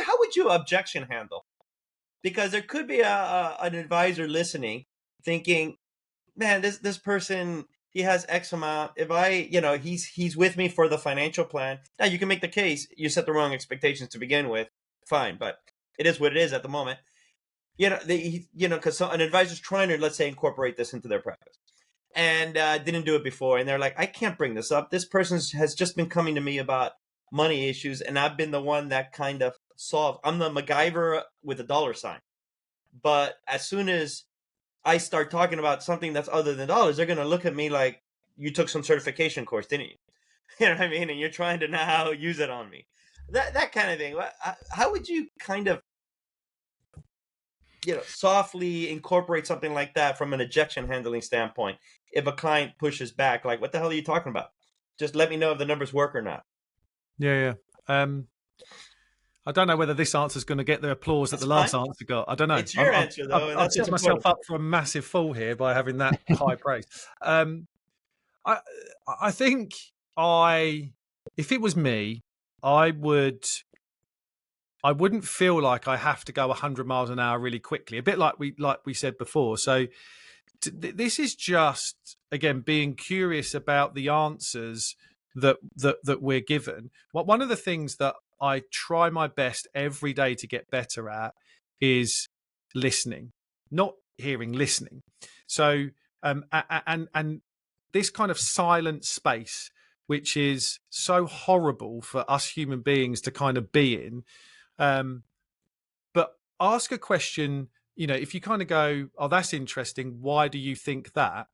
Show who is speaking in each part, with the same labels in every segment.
Speaker 1: how would you objection handle? Because there could be an advisor listening, thinking, man, this person, he has X amount. If he's with me for the financial plan. Now you can make the case you set the wrong expectations to begin with. Fine, but it is what it is at the moment. Because an advisor's trying to, let's say, incorporate this into their practice, and didn't do it before, and they're like, I can't bring this up. This person has just been coming to me about money issues, and I've been the one that kind of solved. I'm the MacGyver with a dollar sign. But as soon as I start talking about something that's other than dollars, they're going to look at me like, you took some certification course, didn't you? You know what I mean? And you're trying to now use it on me. That kind of thing. How would you kind of, softly incorporate something like that from an objection handling standpoint? If a client pushes back, like, what the hell are you talking about? Just let me know if the numbers work or not.
Speaker 2: Yeah. I don't know whether this answer is going to get the applause that the last answer got. I don't know.
Speaker 1: It's your answer, though.
Speaker 2: I've set myself up for a massive fall here by having that high praise. I think if it was me, I wouldn't feel like I have to go 100 miles an hour really quickly. A bit like we said before. So this is just, again, being curious about the answers that we're given. One of the things that I try my best every day to get better at is listening, not hearing, listening. So, and this kind of silent space, which is so horrible for us human beings to kind of be in. But ask a question, if you kind of go, oh, that's interesting. Why do you think that?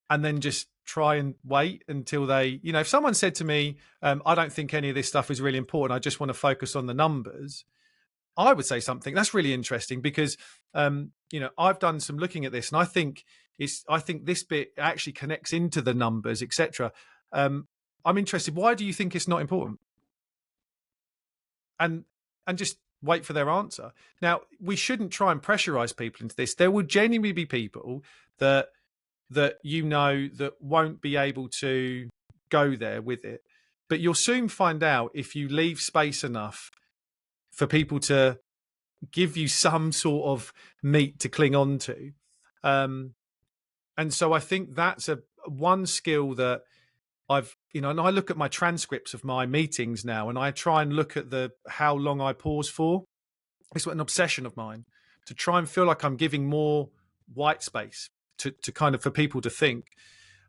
Speaker 2: And then just try and wait until they, if someone said to me, I don't think any of this stuff is really important, I just want to focus on the numbers, I would say something that's really interesting because, I've done some looking at this and I think this bit actually connects into the numbers, etc. I'm interested. Why do you think it's not important? And just wait for their answer. Now, we shouldn't try and pressurize people into this. There will genuinely be people that that won't be able to go there with it. But you'll soon find out if you leave space enough for people to give you some sort of meat to cling on to. And so I think that's one skill that I've, and I look at my transcripts of my meetings now and I try and look at how long I pause for. It's an obsession of mine to try and feel like I'm giving more white space to kind of for people to think.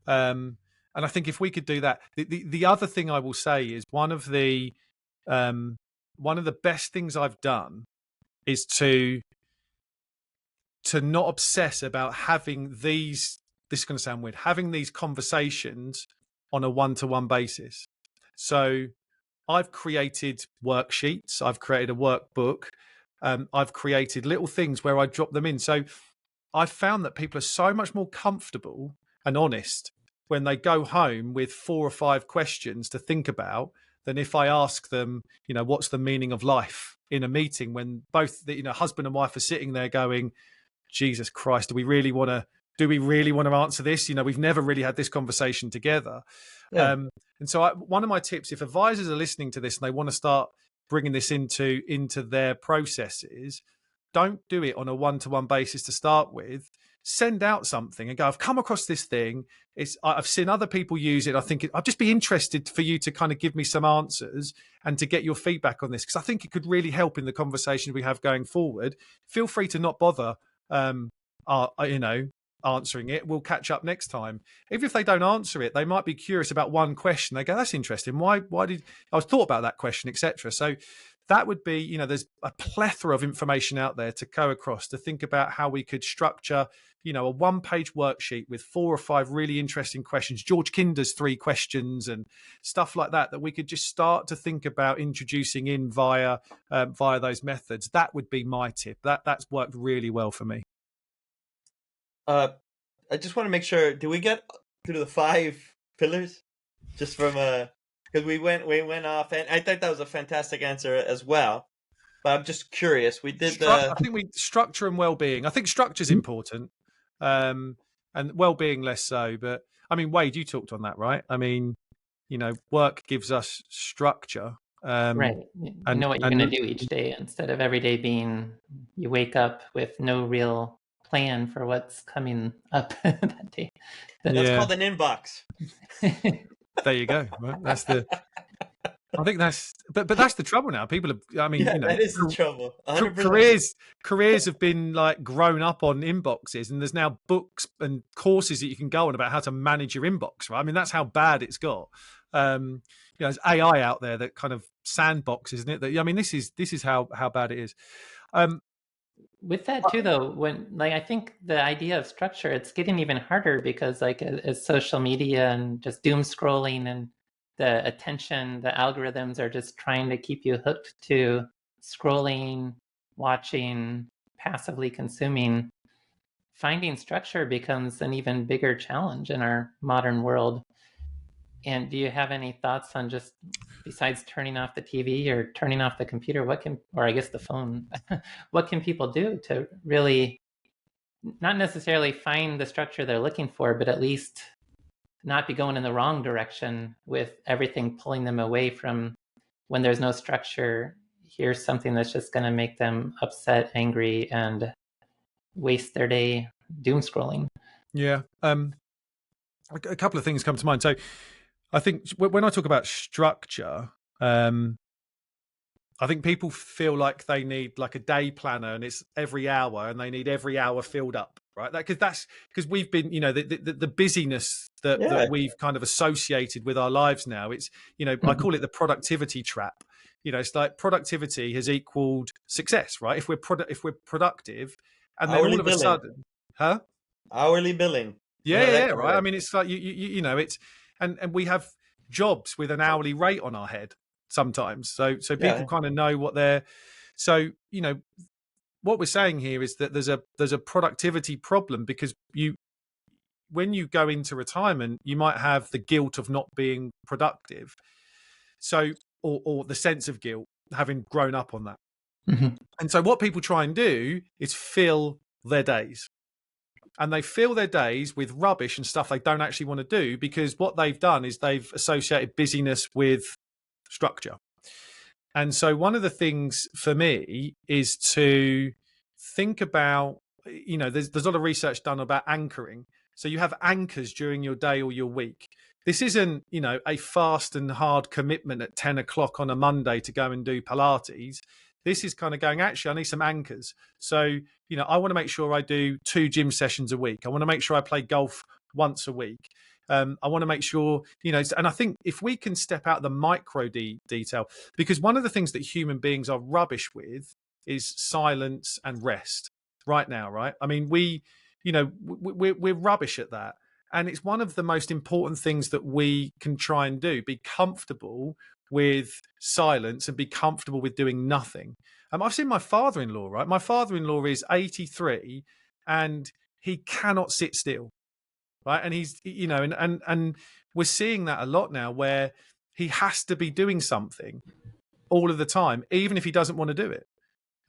Speaker 2: And I think if we could do that, the other thing I will say is one of the best things I've done is to not obsess about having these, this is going to sound weird, having these conversations on a one-to-one basis. So I've created worksheets, I've created a workbook, I've created little things where I drop them in. So I've found that people are so much more comfortable and honest when they go home with 4 or 5 questions to think about than if I ask them, what's the meaning of life in a meeting when both the husband and wife are sitting there going, Jesus Christ, do we really want to answer this? We've never really had this conversation together. Yeah. And so one of my tips, if advisors are listening to this and they want to start bringing this into their processes, don't do it on a one-to-one basis to start with. Send out something and go, I've come across this thing. I've seen other people use it. I'd just be interested for you to kind of give me some answers and to get your feedback on this, because I think it could really help in the conversation we have going forward. Feel free to not bother, answering it. We'll catch up next time. Even if they don't answer it, they might be curious about one question. They go, that's interesting. Why did I thought about that question, etc. So that would be, there's a plethora of information out there to go across to think about how we could structure, a 1-page worksheet with 4 or 5 really interesting questions, George Kinder's 3 questions and stuff like that we could just start to think about introducing in via those methods. That would be my tip. That's worked really well for me.
Speaker 1: I just want to make sure, do we get through the 5 pillars? Just from because we went off, and I think that was a fantastic answer as well. But I'm just curious. We did
Speaker 2: I think structure and well-being. I think structure is important, and well-being less so. But I mean, Wade, you talked on that, right? I mean, work gives us structure,
Speaker 3: Right. You know what you're going to do each day instead of every day being you wake up with no real plan for what's coming up that day.
Speaker 1: That's called an inbox.
Speaker 2: There you go. Right? That's the. I think that's, but that's the trouble now. People have, I mean, you know,
Speaker 1: that is the trouble. 100%.
Speaker 2: Careers have been like grown up on inboxes, and there's now books and courses that you can go on about how to manage your inbox. Right? I mean, that's how bad it's got. You know, there's AI out there that kind of sandbox, isn't it? That, I mean, this is how bad it is.
Speaker 3: With that too, though, when like I think the idea of structure, it's getting even harder because like as social media and just doom scrolling and the attention, the algorithms are just trying to keep you hooked to scrolling, watching, passively consuming. Finding structure becomes an even bigger challenge in our modern world. And do you have any thoughts on just besides turning off the TV or turning off the computer, or I guess the phone, what can people do to really not necessarily find the structure they're looking for, but at least not be going in the wrong direction with everything pulling them away from when there's no structure? Here's something that's just going to make them upset, angry, and waste their day doom scrolling.
Speaker 2: Yeah. A couple of things come to mind. So I think when I talk about structure, I think people feel like they need like a day planner and it's every hour and they need every hour filled up, right? Because we've been, you know, the busyness that we've kind of associated with our lives now. It's, you know, I call it the productivity trap. You know, it's like productivity has equaled success, right? If we're productive, and then all of a sudden,
Speaker 1: hourly billing.
Speaker 2: Yeah, right. I mean, it's like you know, it's and we have jobs with an hourly rate on our head sometimes, so people kind of know what they're. So you know, what we're saying here is that there's a productivity problem because when you go into retirement, you might have the guilt of not being productive, so or the sense of guilt having grown up on that. And so what people try and do is fill their days. And they fill their days with rubbish and stuff they don't actually want to do because what they've done is they've associated busyness with structure. And so one of the things for me is to think about, you know, there's a lot of research done about anchoring. So you have anchors during your day or your week. This isn't, you know, a fast and hard commitment at 10 o'clock on a Monday to go and do Pilates. This is kind of going, actually, I need some anchors. So, you know, I want to make sure I do 2 gym sessions a week. I want to make sure I play golf once a week. I want to make sure, you know, and I think if we can step out the micro detail, because one of the things that human beings are rubbish with is silence and rest right now, right? I mean, we're rubbish at that. And it's one of the most important things that we can try and do, be comfortable with silence and be comfortable with doing nothing. I've seen my father-in-law, right? My father-in-law is 83 and he cannot sit still, right? And he's, you know, and we're seeing that a lot now where he has to be doing something all of the time, even if he doesn't want to do it.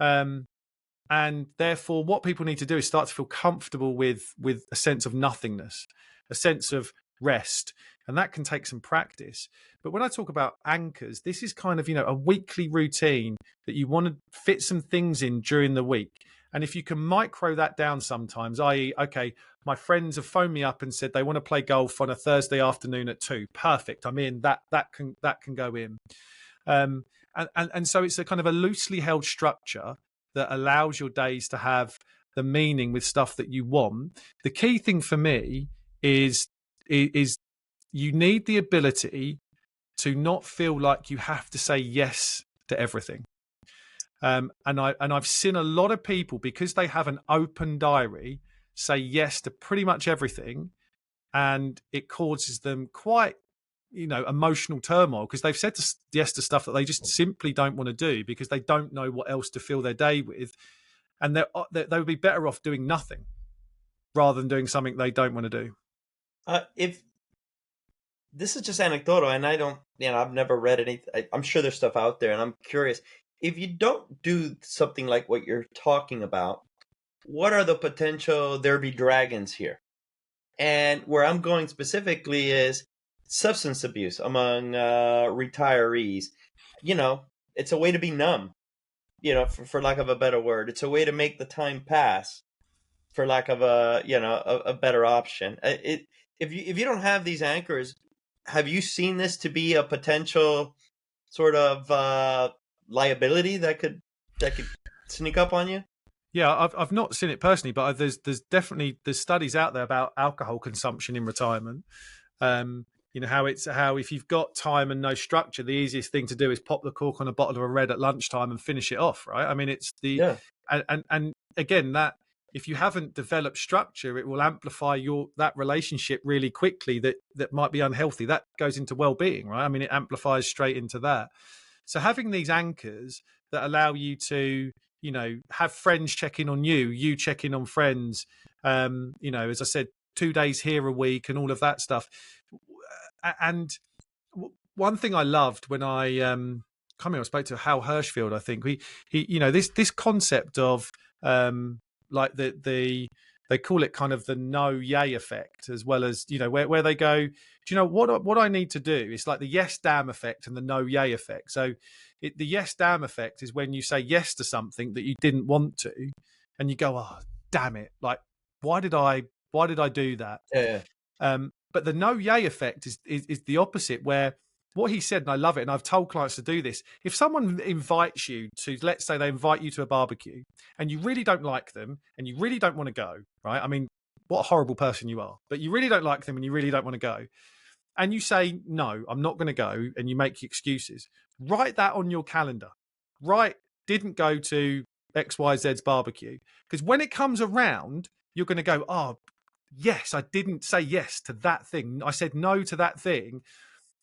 Speaker 2: And therefore, what people need to do is start to feel comfortable with a sense of nothingness, a sense of rest. And that can take some practice. But when I talk about anchors, this is kind of, you know, a weekly routine that you want to fit some things in during the week. And if you can micro that down sometimes, i.e., okay, my friends have phoned me up and said they want to play golf on a Thursday afternoon at 2. Perfect. I'm in. That can go in. And so it's a kind of a loosely held structure that allows your days to have the meaning with stuff that you want. The key thing for me is you need the ability to not feel like you have to say yes to everything. And I've seen a lot of people, because they have an open diary, say yes to pretty much everything, and it causes them quite, you know, emotional turmoil because they've said yes to stuff that they just simply don't want to do because they don't know what else to fill their day with, and they would be better off doing nothing rather than doing something they don't want to do.
Speaker 1: If this is just anecdotal, and I don't, you know, I've never read anything. I'm sure there's stuff out there, and I'm curious. If you don't do something like what you're talking about, what are the potential there be dragons here? And where I'm going specifically is substance abuse among retirees. you know, it's a way to be numb, you know, for lack of a better word. It's a way to make the time pass, for lack of a, you know, a better option. If you don't have these anchors, have you seen this to be a potential sort of liability that could sneak up on you?
Speaker 2: Yeah, I've not seen it personally, but there's definitely there's studies out there about alcohol consumption in retirement. You know how if you've got time and no structure, the easiest thing to do is pop the cork on a bottle of a red at lunchtime and finish it off, right? I mean, it's the
Speaker 1: Yeah.
Speaker 2: and again, that if you haven't developed structure, it will amplify that relationship really quickly that might be unhealthy. That goes into well-being, right? I mean, it amplifies straight into that. So having these anchors that allow you to, you know, have friends check in on you check in on friends, you know, as I said, 2 days here a week and all of that stuff. And one thing I loved when I I spoke to Hal Hirschfield, I think he you know, this concept of like they call it kind of the no yay effect, as well as, you know, where they go, do you know what I need to do? It's like the yes damn effect and the no yay effect. So the yes damn effect is when you say yes to something that you didn't want to, and you go, oh damn it, like why did I do that?
Speaker 1: Yeah.
Speaker 2: But the no yay effect is the opposite, where what he said, and I love it, and I've told clients to do this. If someone invites you to, let's say they invite you to a barbecue and you really don't like them and you really don't want to go, right? I mean, what a horrible person you are, but you really don't like them and you really don't want to go. And you say, no, I'm not going to go, and you make excuses. Write that on your calendar. Didn't go to XYZ's barbecue. Because when it comes around, you're going to go, oh, yes, I didn't say yes to that thing. I said no to that thing.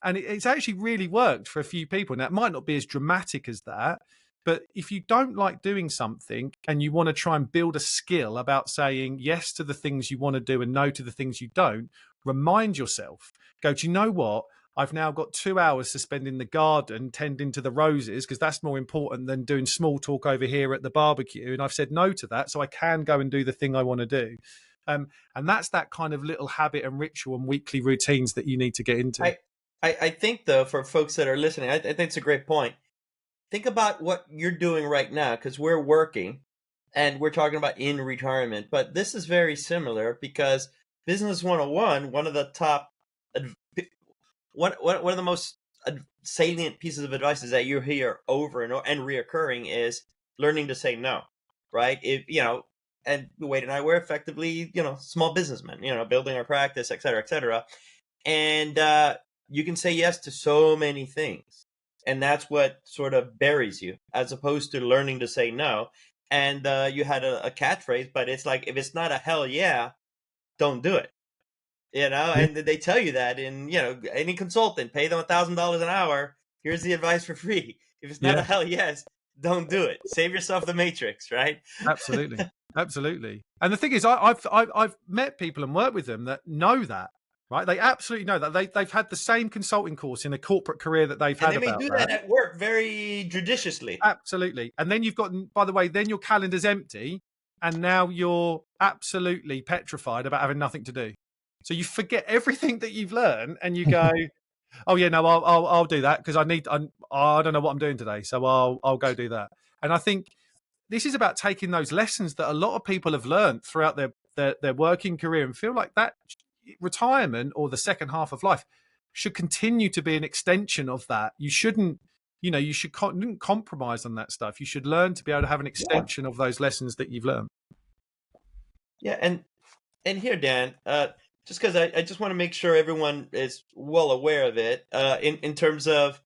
Speaker 2: And it's actually really worked for a few people. Now, it might not be as dramatic as that, but if you don't like doing something and you want to try and build a skill about saying yes to the things you want to do and no to the things you don't, remind yourself, go, do you know what? I've now got 2 hours to spend in the garden tending to the roses, because that's more important than doing small talk over here at the barbecue. And I've said no to that, so I can go and do the thing I want to do. And that's that kind of little habit and ritual and weekly routines that you need to get into.
Speaker 1: I think, though, for folks that are listening, I think it's a great point. Think about what you're doing right now, because we're working and we're talking about in retirement. But this is very similar, because Business 101, one of the top, one of the most salient pieces of advice is that you hear over and reoccurring is learning to say no, right? If, you know, and Wade and I were effectively, you know, small businessmen, you know, building our practice, et cetera, et cetera. And you can say yes to so many things. And that's what sort of buries you, as opposed to learning to say no. And you had a catchphrase, but it's like, if it's not a hell yeah, don't do it. You know, and they tell you that in, you know, any consultant, pay them $1,000 an hour. Here's the advice for free. If it's not a hell yes, don't do it. Save yourself the matrix, right?
Speaker 2: Absolutely. Absolutely. And the thing is, I've met people and worked with them that know that, right? They absolutely know that. They've had the same consulting course in a corporate career that they've had.
Speaker 1: And they may do that at work very judiciously.
Speaker 2: Absolutely. And then you've got, by the way, then your calendar's empty, and now you're absolutely petrified about having nothing to do. So you forget everything that you've learned, and you go, "Oh yeah, no, I'll do that, because I don't know what I'm doing today, so I'll go do that." And I think this is about taking those lessons that a lot of people have learned throughout their working career, and feel like that retirement or the second half of life should continue to be an extension of that. You shouldn't, you know, you shouldn't compromise on that stuff. You should learn to be able to have an extension of those lessons that you've learned.
Speaker 1: Yeah, and here, Dan, just because I just want to make sure everyone is well aware of it, in terms of,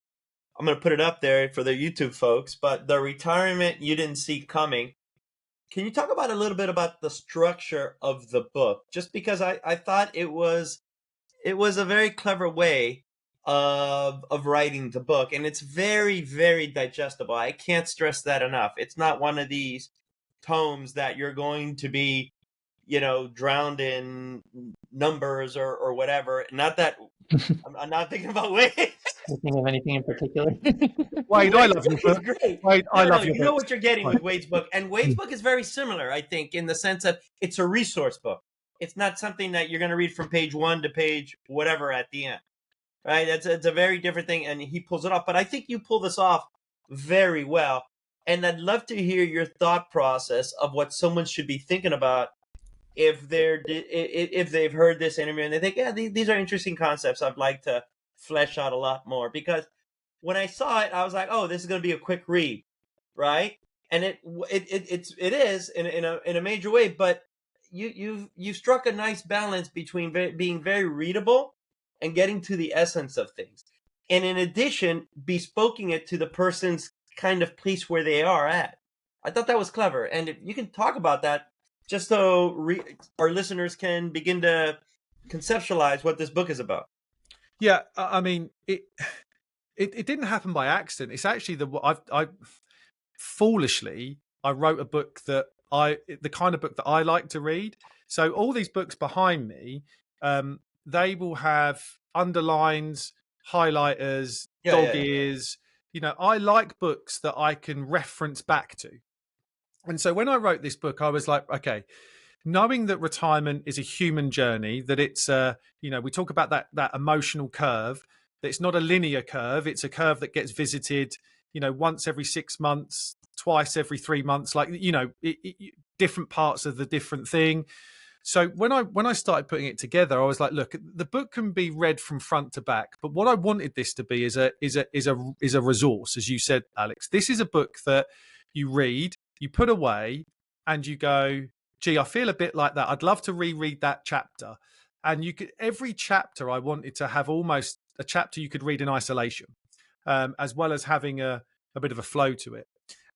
Speaker 1: I'm going to put it up there for the YouTube folks, but the retirement you didn't see coming. Can you talk about a little bit about the structure of the book? Just because I thought it was a very clever way of writing the book, and it's very, very digestible. I can't stress that enough. It's not one of these tomes that you're going to be, you know, drowned in numbers or whatever. Not that I'm not thinking about Wade.
Speaker 3: Think of anything in particular?
Speaker 2: Wade, I love your book.
Speaker 1: Great.
Speaker 2: Wade, I love your book.
Speaker 1: You know what you're getting with Wade's book, and Wade's book is very similar, I think, in the sense that it's a resource book. It's not something that you're going to read from page 1 to page whatever at the end. right? It's a very different thing, and he pulls it off. But I think you pull this off very well, and I'd love to hear your thought process of what someone should be thinking about if they've heard this interview and they think, yeah, these are interesting concepts. I'd like to flesh out a lot more, because when I saw it, I was like, oh, this is going to be a quick read, right? And it is in a major way, but you've struck a nice balance between being very readable and getting to the essence of things, and in addition, bespoking it to the person's kind of place where they are at. I thought that was clever, and if you can talk about that, just so our listeners can begin to conceptualize what this book is about.
Speaker 2: Yeah, I mean, it didn't happen by accident. It's actually I foolishly I wrote a book that the kind of book that I like to read. So all these books behind me, they will have underlines, highlighters, dog ears. You know, I like books that I can reference back to. And so when I wrote this book, I was like, okay, knowing that retirement is a human journey, that it's we talk about that emotional curve, that it's not a linear curve, it's a curve that gets visited, once every 6 months, twice every 3 months, like, different parts of the different thing. So when I started putting it together, I was like, look, the book can be read from front to back, but what I wanted this to be is a resource, as you said, Alex. This is a book that you read, you put away, and you go, gee, I feel a bit like that. I'd love to reread that chapter. And every chapter I wanted to have almost a chapter you could read in isolation, as well as having a bit of a flow to it.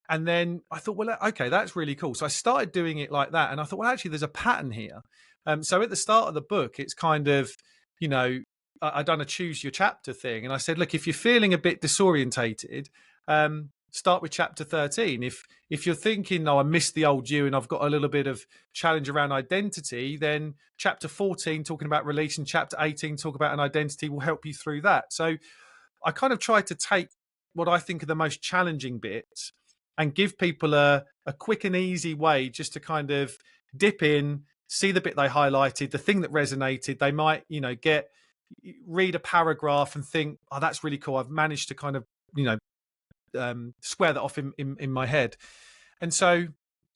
Speaker 2: And then I thought, well, okay, that's really cool. So I started doing it like that. And I thought, well, actually, there's a pattern here. So at the start of the book, it's kind of, I'd done a choose your chapter thing. And I said, look, if you're feeling a bit disorientated, start with chapter 13. If you're thinking, I missed the old you and I've got a little bit of challenge around identity, then chapter 14, talking about release, and chapter 18, talk about an identity, will help you through that. So I kind of tried to take what I think are the most challenging bits and give people a quick and easy way just to kind of dip in, see the bit they highlighted, the thing that resonated. They might, read a paragraph and think, oh, that's really cool. I've managed to kind of, square that off in my head. And so,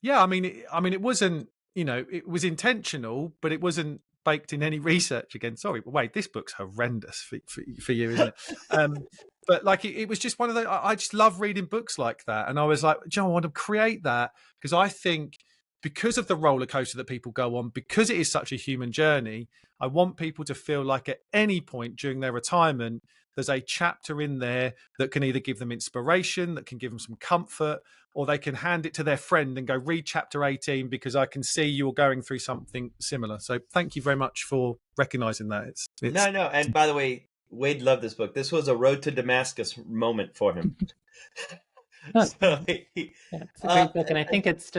Speaker 2: yeah, I mean, it wasn't, it was intentional, but it wasn't baked in any research again. Sorry, but wait, this book's horrendous for you, isn't it? But like, it was just one of those, I just love reading books like that. And I was like, John, I want to create that because I think because of the roller coaster that people go on, because it is such a human journey, I want people to feel like at any point during their retirement, there's a chapter in there that can either give them inspiration, that can give them some comfort, or they can hand it to their friend and go, read chapter 18 because I can see you're going through something similar. So thank you very much for recognizing that. It's
Speaker 1: No. And by the way, Wade loved this book. This was a road to Damascus moment for him.
Speaker 3: It's a great book. And I think it's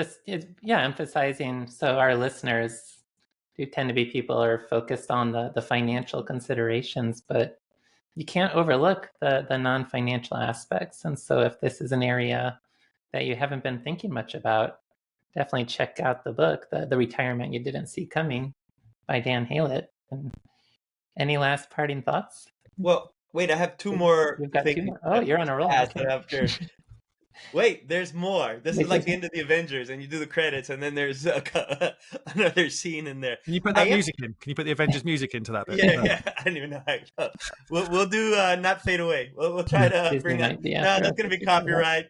Speaker 3: emphasizing, so our listeners do tend to be people who are focused on the financial considerations, but you can't overlook the non-financial aspects. And so if this is an area that you haven't been thinking much about, definitely check out the book, The Retirement You Didn't See Coming by Dan Haylett. And any last parting thoughts?
Speaker 1: Well, wait, I have two more.
Speaker 3: You've got 2 more. Oh, you're on a roll. Okay.
Speaker 1: After. Wait, there's more. This is like the end of the Avengers, and you do the credits, and then there's another scene in there.
Speaker 2: Can you put that music in? Can you put the Avengers music into that bit?
Speaker 1: Yeah. I don't even know how. We'll do Not Fade Away. We'll try to bring that. No, that's going to be copyright.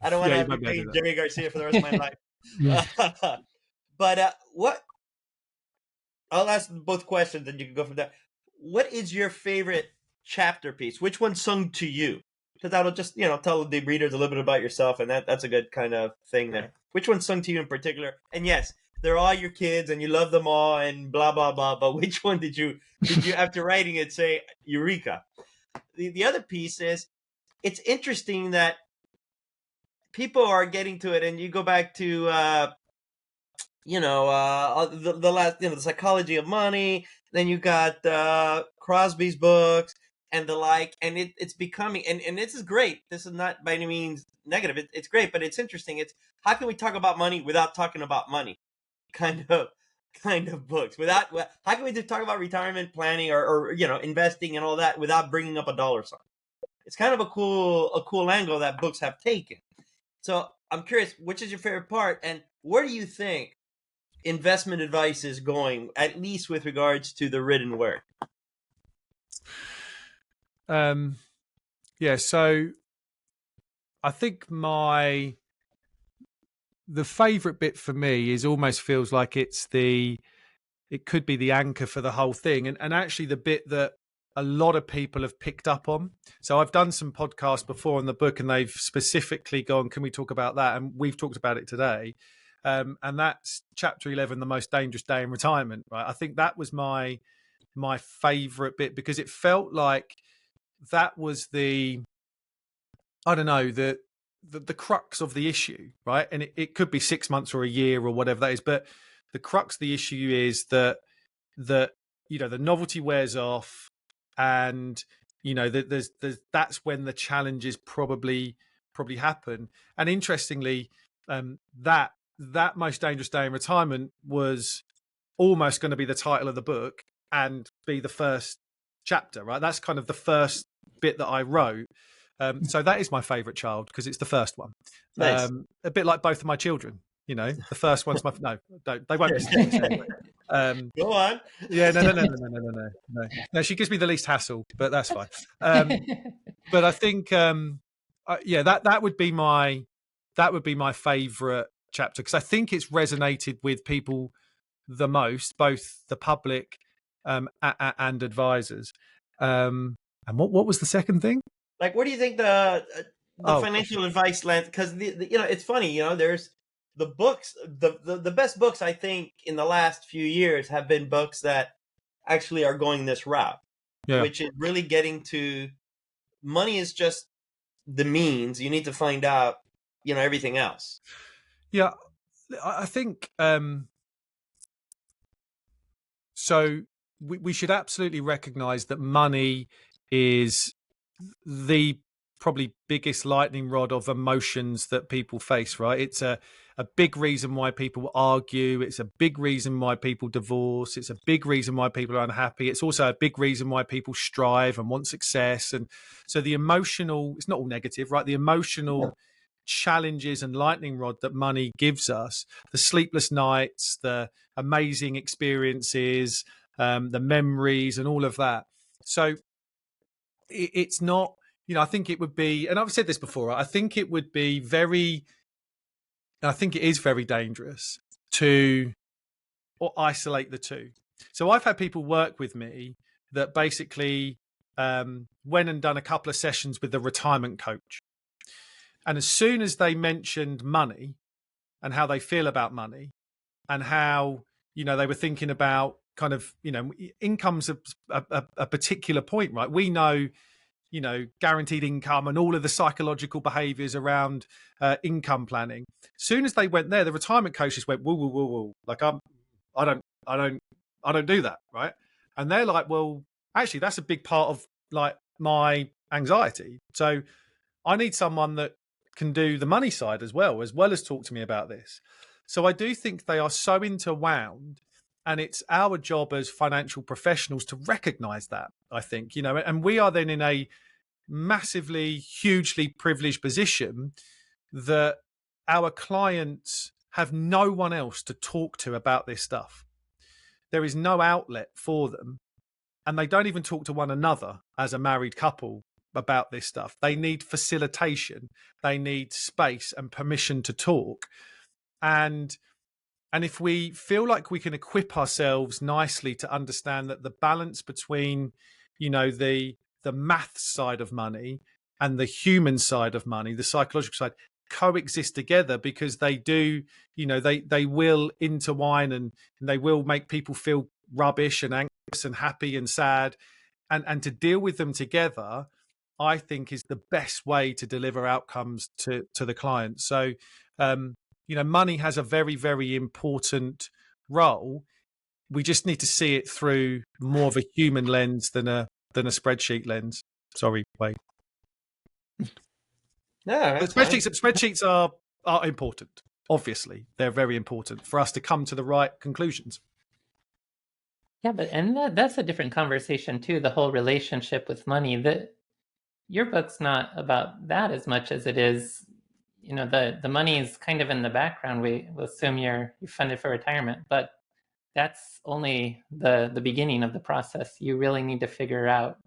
Speaker 1: I don't want to have to pay Jerry Garcia for the rest of my life. But what? I'll ask both questions, and you can go from there. What is your favorite chapter piece? Which one sung to you? Because that'll just, tell the readers a little bit about yourself, and that's a good kind of thing there. Which one sung to you in particular? And yes, they're all your kids, and you love them all, and blah blah blah. But which one did you after writing it say Eureka? The other piece is, it's interesting that people are getting to it, and you go back to the last, the Psychology of Money. Then you got Crosby's books and the like, and it's becoming, and this is great. This is not by any means negative. It's great, but it's interesting. It's how can we talk about money without talking about money, kind of kind of books without. How can we just talk about retirement planning or investing and all that without bringing up a dollar sign? It's kind of a cool angle that books have taken. So I'm curious, which is your favorite part, and where do you think investment advice is going, at least with regards to the written word?
Speaker 2: Yeah, so I think the favorite bit for me is almost feels like it could be the anchor for the whole thing, and actually the bit that a lot of people have picked up on. So I've done some podcasts before on the book, and they've specifically gone, can we talk about that? And we've talked about it today. And that's chapter 11, the most dangerous day in retirement, right? I think that was my favorite bit, because it felt like that was the crux of the issue, right? And it could be 6 months or a year or whatever that is, but the crux of the issue is that the novelty wears off, and there's that's when the challenges probably happen. And interestingly, that most dangerous day in retirement was almost going to be the title of the book and be the first chapter, right? That's kind of the first bit that I wrote. So that is my favorite child because it's the first one.
Speaker 1: Nice.
Speaker 2: A bit like both of my children. The first one's my they won't listen to this anyway.
Speaker 1: Go on.
Speaker 2: Yeah, no. She gives me the least hassle, but that's fine. But I think, that would be my favorite chapter, because I think it's resonated with people the most, both the public and advisors. And what was the second thing?
Speaker 1: Like, where do you think the financial advice lands? Because it's funny. There's the books. The best books, I think, in the last few years have been books that actually are going this route, which is really getting to money is just the means. You need to find out, everything else.
Speaker 2: Yeah, I think so. We should absolutely recognize that money is the probably biggest lightning rod of emotions that people face, right? It's a big reason why people argue. It's a big reason why people divorce. It's a big reason why people are unhappy. It's also a big reason why people strive and want success. And so the emotional, it's not all negative, right? The emotional challenges and lightning rod that money gives us, the sleepless nights, the amazing experiences, the memories and all of that. So it's not, I think it would be, and I've said this before, I think it would be I think it is very dangerous to isolate the two. So I've had people work with me that basically went and done a couple of sessions with the retirement coach. And as soon as they mentioned money and how they feel about money and how, they were thinking about kind of, income's a particular point, right? We know, guaranteed income and all of the psychological behaviors around income planning. As soon as they went there, the retirement coach just went, whoa. Like, I don't do that. Right. And they're like, well, actually, that's a big part of like my anxiety. So I need someone that can do the money side as well as talk to me about this. So I do think they are so interwound, and it's our job as financial professionals to recognize that, I think, and we are then in a massively, hugely privileged position that our clients have no one else to talk to about this stuff. There is no outlet for them, and they don't even talk to one another as a married couple about this stuff. They need facilitation. They need space and permission to talk. And if we feel like we can equip ourselves nicely to understand that the balance between, the math side of money and the human side of money, the psychological side, coexist together, because they do, they will intertwine and they will make people feel rubbish and anxious and happy and sad. And to deal with them together, I think, is the best way to deliver outcomes to the client. So, money has a very, very important role. We just need to see it through more of a human lens than a spreadsheet lens. Sorry, Wade.
Speaker 1: No,
Speaker 2: but spreadsheets are important. Obviously, they're very important for us to come to the right conclusions.
Speaker 3: Yeah, but that's a different conversation too, the whole relationship with money. That your book's not about that as much as it is, the money is kind of in the background. We'll assume you're funded for retirement, but that's only the beginning of the process. You really need to figure out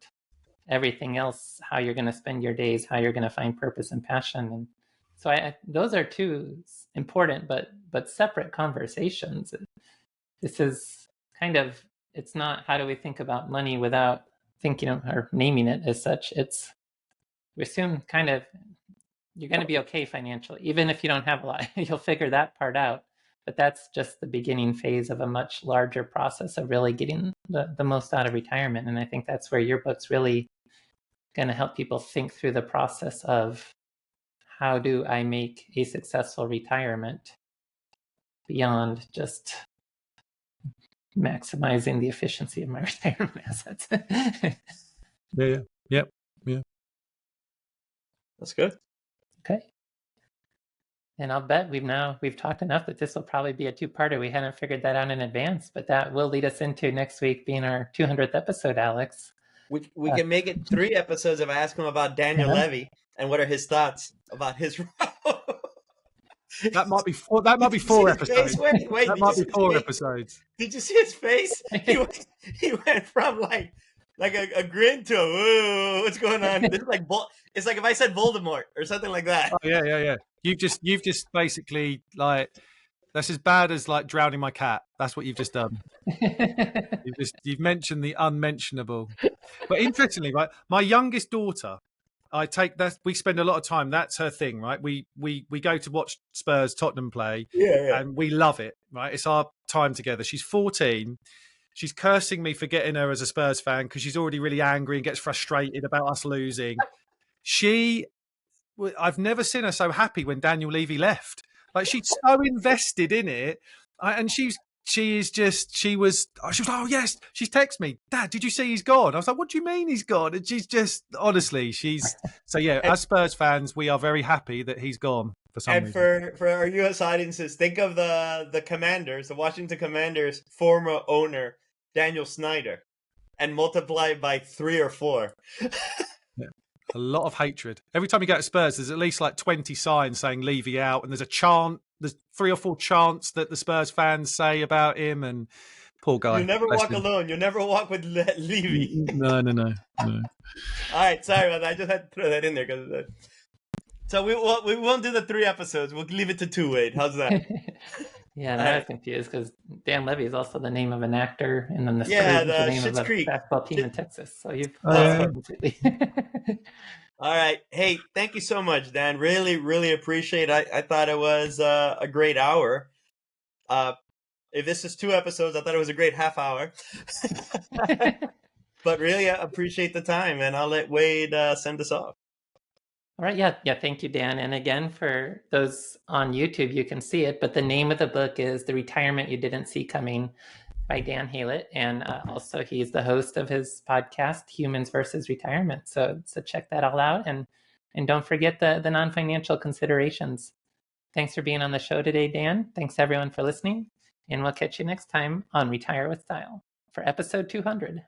Speaker 3: everything else, how you're going to spend your days, how you're going to find purpose and passion. And so those are two important but separate conversations. This is kind of, it's not how do we think about money without thinking of or naming it as such. It's, we assume kind of you're going to be okay financially, even if you don't have a lot. You'll figure that part out. But that's just the beginning phase of a much larger process of really getting the most out of retirement. And I think that's where your book's really going to help people think through the process of how do I make a successful retirement beyond just maximizing the efficiency of my retirement assets.
Speaker 2: Yeah.
Speaker 1: That's good.
Speaker 3: Okay. And I'll bet we've talked enough that this will probably be a two-parter. We hadn't figured that out in advance, but that will lead us into next week being our 200th episode, Alex.
Speaker 1: We can make it 3 episodes if I ask him about Daniel Levy and what are his thoughts about his role.
Speaker 2: That might be 4 episodes.
Speaker 1: Wait,
Speaker 2: that might be 4 episodes.
Speaker 1: Did you see his face? He went from like a grin to whoa, what's going on? This is like it's like if I said Voldemort or something like that.
Speaker 2: Oh, yeah. You've just basically like, that's as bad as like drowning my cat. That's what you've just done. You've mentioned the unmentionable. But interestingly, right, my youngest daughter, we spend a lot of time. That's her thing, right? We go to watch Spurs Tottenham play, and we love it, right? It's our time together. She's 14. She's cursing me for getting her as a Spurs fan because she's already really angry and gets frustrated about us losing. I've never seen her so happy when Daniel Levy left. Like, she's so invested in it, and she was like, oh yes, she's texted me, Dad, did you see he's gone? I was like, what do you mean he's gone? And she's just, honestly, so yeah, as Spurs fans, we are very happy that he's gone for some reason.
Speaker 1: And for our US audiences, think of the Commanders, the Washington Commanders former owner, Daniel Snyder, and multiply it by 3 or 4.
Speaker 2: Yeah. A lot of hatred. Every time you go to Spurs, there's at least like 20 signs saying Levy out, and there's a chant. There's 3 or 4 chants that the Spurs fans say about him, and poor guy.
Speaker 1: You never walk alone. You never walk with Levy.
Speaker 2: No.
Speaker 1: All right, sorry about that. I just had to throw that in there because. So we won't do the 3 episodes. We'll leave it to 2, Wade. How's that?
Speaker 3: Yeah, I was confused because Dan Levy is also the name of an actor, and then the Spurs is the name of a basketball team in Texas. So you've completely.
Speaker 1: All right. Hey, thank you so much, Dan. Really, really appreciate it. I thought it was a great hour. If this is 2 episodes, I thought it was a great half hour. But really, I appreciate the time, and I'll let Wade send us off.
Speaker 3: All right. Yeah. Thank you, Dan. And again, for those on YouTube, you can see it, but the name of the book is The Retirement You Didn't See Coming by Dan Haylett. And also he's the host of his podcast, Humans versus Retirement. So check that all out. And don't forget the non-financial considerations. Thanks for being on the show today, Dan. Thanks everyone for listening. And we'll catch you next time on Retire with Style for episode 200.